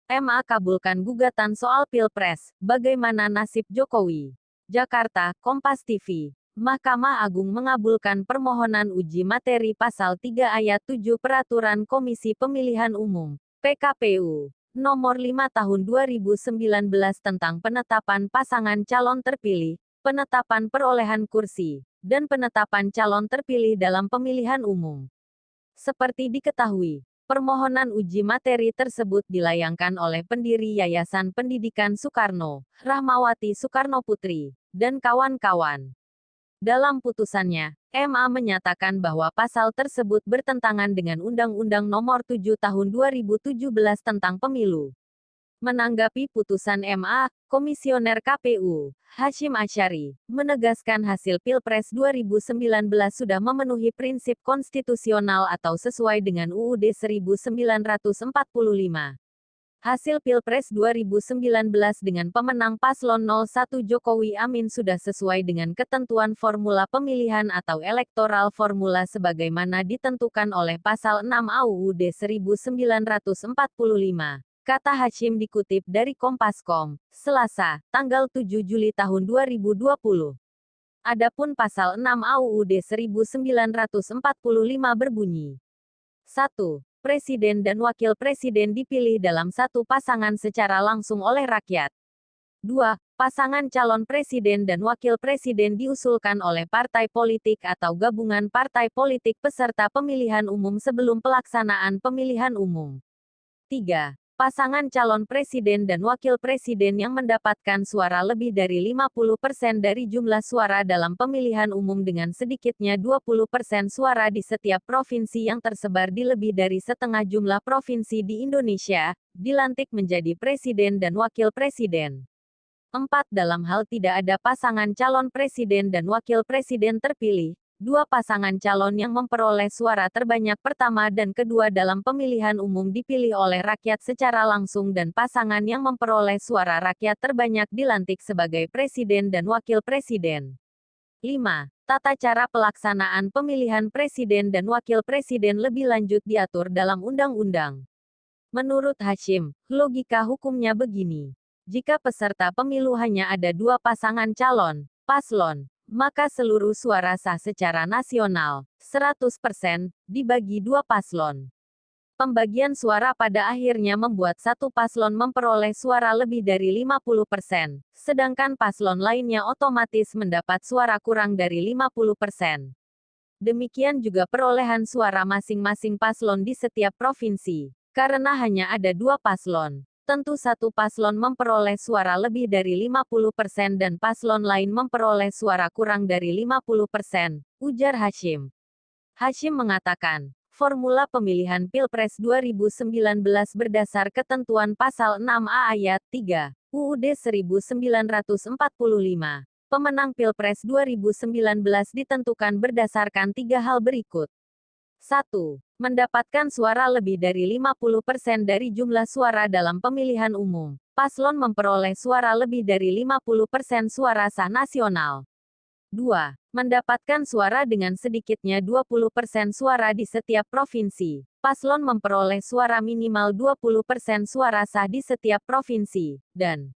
MA kabulkan gugatan soal Pilpres, bagaimana nasib Jokowi? Jakarta, Kompas TV. Mahkamah Agung mengabulkan permohonan uji materi pasal 3 ayat 7 Peraturan Komisi Pemilihan Umum, PKPU, nomor 5 tahun 2019 tentang penetapan pasangan calon terpilih, penetapan perolehan kursi, dan penetapan calon terpilih dalam pemilihan umum. Seperti diketahui, permohonan uji materi tersebut dilayangkan oleh pendiri Yayasan Pendidikan Soekarno, Rahmawati Soekarno Putri, dan kawan-kawan. Dalam putusannya, MA menyatakan bahwa pasal tersebut bertentangan dengan Undang-Undang Nomor 7 Tahun 2017 tentang Pemilu. Menanggapi putusan MA, Komisioner KPU, Hasyim Asyari, menegaskan hasil Pilpres 2019 sudah memenuhi prinsip konstitusional atau sesuai dengan UUD 1945. Hasil Pilpres 2019 dengan pemenang paslon 01 Jokowi Amin sudah sesuai dengan ketentuan formula pemilihan atau elektoral formula sebagaimana ditentukan oleh pasal 6 UUD 1945. Kata Hasyim dikutip dari Kompas.com, Selasa, tanggal 7 Juli tahun 2020. Adapun pasal 6 UUD 1945 berbunyi. 1. Presiden dan Wakil Presiden dipilih dalam satu pasangan secara langsung oleh rakyat. 2. Pasangan calon presiden dan wakil presiden diusulkan oleh partai politik atau gabungan partai politik peserta pemilihan umum sebelum pelaksanaan pemilihan umum. 3. Pasangan calon presiden dan wakil presiden yang mendapatkan suara lebih dari 50% dari jumlah suara dalam pemilihan umum dengan sedikitnya 20% suara di setiap provinsi yang tersebar di lebih dari setengah jumlah provinsi di Indonesia, dilantik menjadi presiden dan wakil presiden. 4. Dalam hal tidak ada pasangan calon presiden dan wakil presiden terpilih, dua pasangan calon yang memperoleh suara terbanyak pertama dan kedua dalam pemilihan umum dipilih oleh rakyat secara langsung dan pasangan yang memperoleh suara rakyat terbanyak dilantik sebagai presiden dan wakil presiden. 5. Tata cara pelaksanaan pemilihan presiden dan wakil presiden lebih lanjut diatur dalam undang-undang. Menurut Hasyim, logika hukumnya begini. Jika peserta pemilu hanya ada dua pasangan calon, paslon, maka seluruh suara sah secara nasional, 100%, dibagi dua paslon. Pembagian suara pada akhirnya membuat satu paslon memperoleh suara lebih dari 50%, sedangkan paslon lainnya otomatis mendapat suara kurang dari 50%. Demikian juga perolehan suara masing-masing paslon di setiap provinsi. Karena hanya ada dua paslon, tentu satu paslon memperoleh suara lebih dari 50% dan paslon lain memperoleh suara kurang dari 50%, ujar Hasyim. Hasyim mengatakan, formula pemilihan Pilpres 2019 berdasar ketentuan pasal 6A ayat 3, UUD 1945. Pemenang Pilpres 2019 ditentukan berdasarkan tiga hal berikut. 1. Mendapatkan suara lebih dari 50% dari jumlah suara dalam pemilihan umum. Paslon memperoleh suara lebih dari 50% suara sah nasional. 2. Mendapatkan suara dengan sedikitnya 20% suara di setiap provinsi. Paslon memperoleh suara minimal 20% suara sah di setiap provinsi. Dan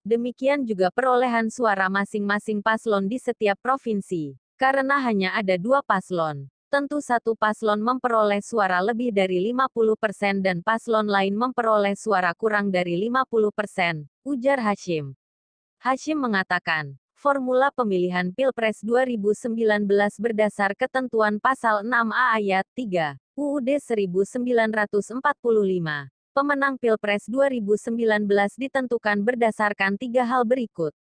demikian juga perolehan suara masing-masing paslon di setiap provinsi. Karena hanya ada dua paslon, tentu satu paslon memperoleh suara lebih dari 50% dan paslon lain memperoleh suara kurang dari 50%, ujar Hasyim. Hasyim mengatakan, formula pemilihan Pilpres 2019 berdasar ketentuan pasal 6A ayat 3, UUD 1945. Pemenang Pilpres 2019 ditentukan berdasarkan tiga hal berikut.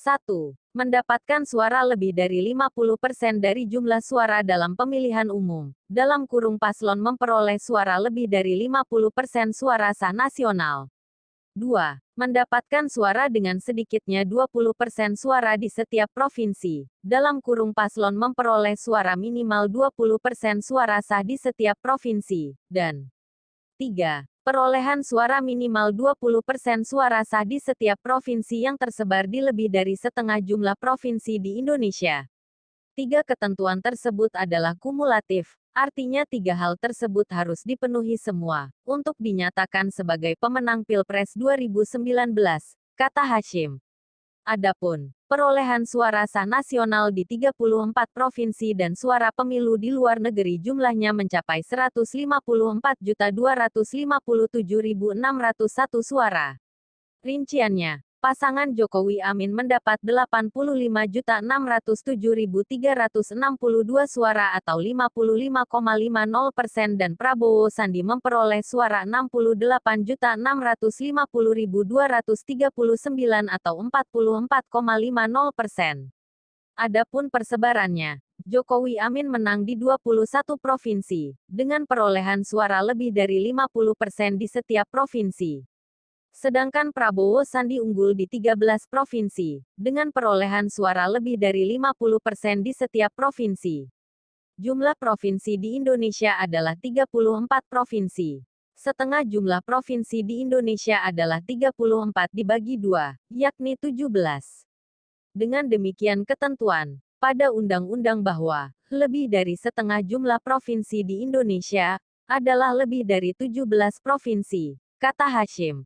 1. Mendapatkan suara lebih dari 50% dari jumlah suara dalam pemilihan umum. Dalam kurung paslon memperoleh suara lebih dari 50% suara sah nasional. 2. Mendapatkan suara dengan sedikitnya 20% suara di setiap provinsi. Dalam kurung paslon memperoleh suara minimal 20% suara sah di setiap provinsi. Dan 3. Perolehan suara minimal 20% suara sah di setiap provinsi yang tersebar di lebih dari setengah jumlah provinsi di Indonesia. Tiga ketentuan tersebut adalah kumulatif, Artinya tiga hal tersebut harus dipenuhi semua, untuk dinyatakan sebagai pemenang Pilpres 2019, kata Hashim. Adapun perolehan suara sah nasional di 34 provinsi dan suara pemilu di luar negeri jumlahnya mencapai 154.257.601 suara. Rinciannya, pasangan Jokowi Amin mendapat 85.607.362 suara atau 55,50% dan Prabowo Sandi memperoleh suara 68.650.239 atau 44,50%. Adapun persebarannya, Jokowi Amin menang di 21 provinsi, dengan perolehan suara lebih dari 50% di setiap provinsi. Sedangkan Prabowo Sandi unggul di 13 provinsi, dengan perolehan suara lebih dari 50% di setiap provinsi. Jumlah provinsi di Indonesia adalah 34 provinsi. Setengah jumlah provinsi di Indonesia adalah 34 dibagi 2, yakni 17. Dengan demikian ketentuan, pada undang-undang bahwa, lebih dari setengah jumlah provinsi di Indonesia, adalah lebih dari 17 provinsi, kata Hashim.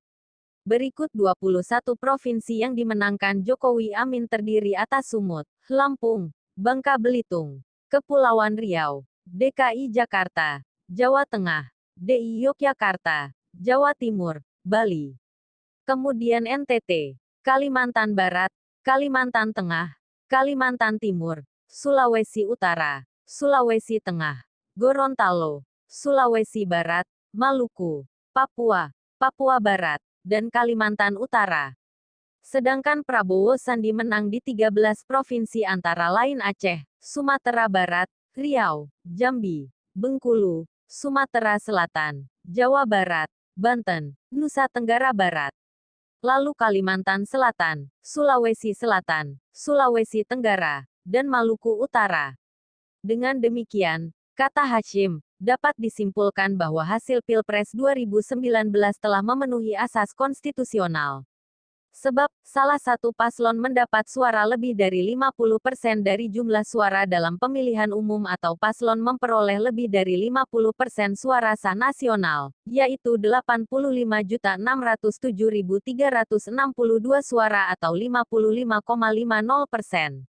Berikut 21 provinsi yang dimenangkan Jokowi Amin terdiri atas Sumut, Lampung, Bangka Belitung, Kepulauan Riau, DKI Jakarta, Jawa Tengah, DI Yogyakarta, Jawa Timur, Bali. Kemudian NTT, Kalimantan Barat, Kalimantan Tengah, Kalimantan Timur, Sulawesi Utara, Sulawesi Tengah, Gorontalo, Sulawesi Barat, Maluku, Papua, Papua Barat, dan Kalimantan Utara. Sedangkan Prabowo Sandi menang di 13 provinsi antara lain Aceh, Sumatera Barat, Riau, Jambi, Bengkulu, Sumatera Selatan, Jawa Barat, Banten, Nusa Tenggara Barat. Lalu Kalimantan Selatan, Sulawesi Selatan, Sulawesi Tenggara, dan Maluku Utara. Dengan demikian, kata Hashim, dapat disimpulkan bahwa hasil Pilpres 2019 telah memenuhi asas konstitusional. Sebab, salah satu paslon mendapat suara lebih dari 50% dari jumlah suara dalam pemilihan umum atau paslon memperoleh lebih dari 50% suara sah nasional, yaitu 85.607.362 suara atau 55,50%.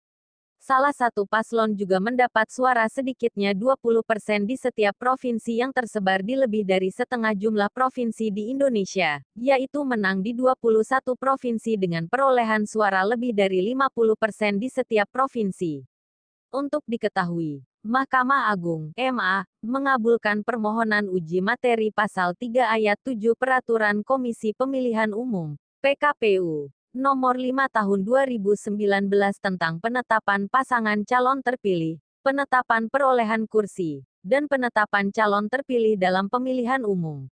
Salah satu paslon juga mendapat suara sedikitnya 20% di setiap provinsi yang tersebar di lebih dari setengah jumlah provinsi di Indonesia, yaitu menang di 21 provinsi dengan perolehan suara lebih dari 50% di setiap provinsi. Untuk diketahui, Mahkamah Agung (MA) mengabulkan permohonan uji materi pasal 3 ayat 7 Peraturan Komisi Pemilihan Umum (PKPU) Nomor 5 Tahun 2019 tentang penetapan pasangan calon terpilih, penetapan perolehan kursi, dan penetapan calon terpilih dalam pemilihan umum.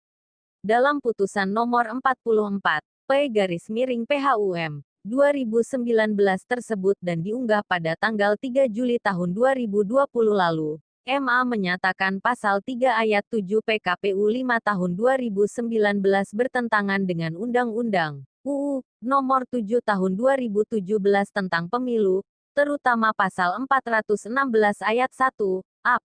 Dalam putusan nomor 44, P/PHUM 2019 tersebut dan diunggah pada tanggal 3 Juli tahun 2020 lalu, MA menyatakan pasal 3 ayat 7 PKPU 5 tahun 2019 bertentangan dengan Undang-Undang UU Nomor 7 Tahun 2017 tentang Pemilu, terutama pasal 416 ayat 1, ap.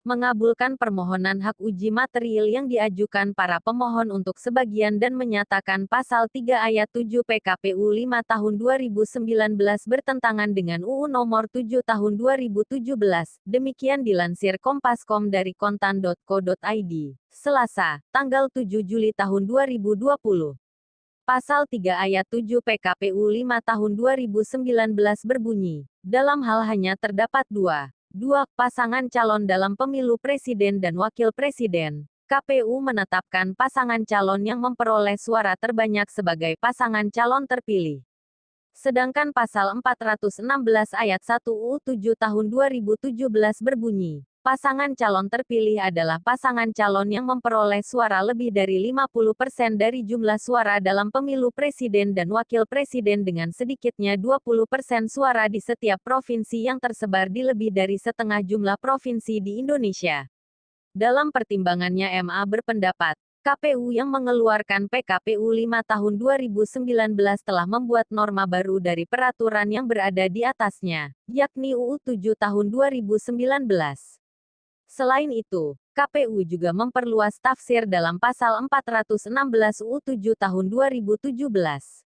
Mengabulkan permohonan hak uji material yang diajukan para pemohon untuk sebagian dan menyatakan pasal 3 ayat 7 PKPU 5 tahun 2019 bertentangan dengan UU Nomor 7 tahun 2017. Demikian dilansir Kompas.com dari kontan.co.id, Selasa, tanggal 7 Juli tahun 2020. Pasal 3 ayat 7 PKPU 5 tahun 2019 berbunyi, dalam hal hanya terdapat dua pasangan calon dalam pemilu presiden dan wakil presiden, KPU menetapkan pasangan calon yang memperoleh suara terbanyak sebagai pasangan calon terpilih. Sedangkan pasal 416 ayat 1 UU 7 tahun 2017 berbunyi, pasangan calon terpilih adalah pasangan calon yang memperoleh suara lebih dari 50% dari jumlah suara dalam pemilu presiden dan wakil presiden dengan sedikitnya 20% suara di setiap provinsi yang tersebar di lebih dari setengah jumlah provinsi di Indonesia. Dalam pertimbangannya MA berpendapat, KPU yang mengeluarkan PKPU 5 tahun 2019 telah membuat norma baru dari peraturan yang berada di atasnya, yakni UU 7 tahun 2019. Selain itu, KPU juga memperluas tafsir dalam Pasal 416 UU 7 Tahun 2017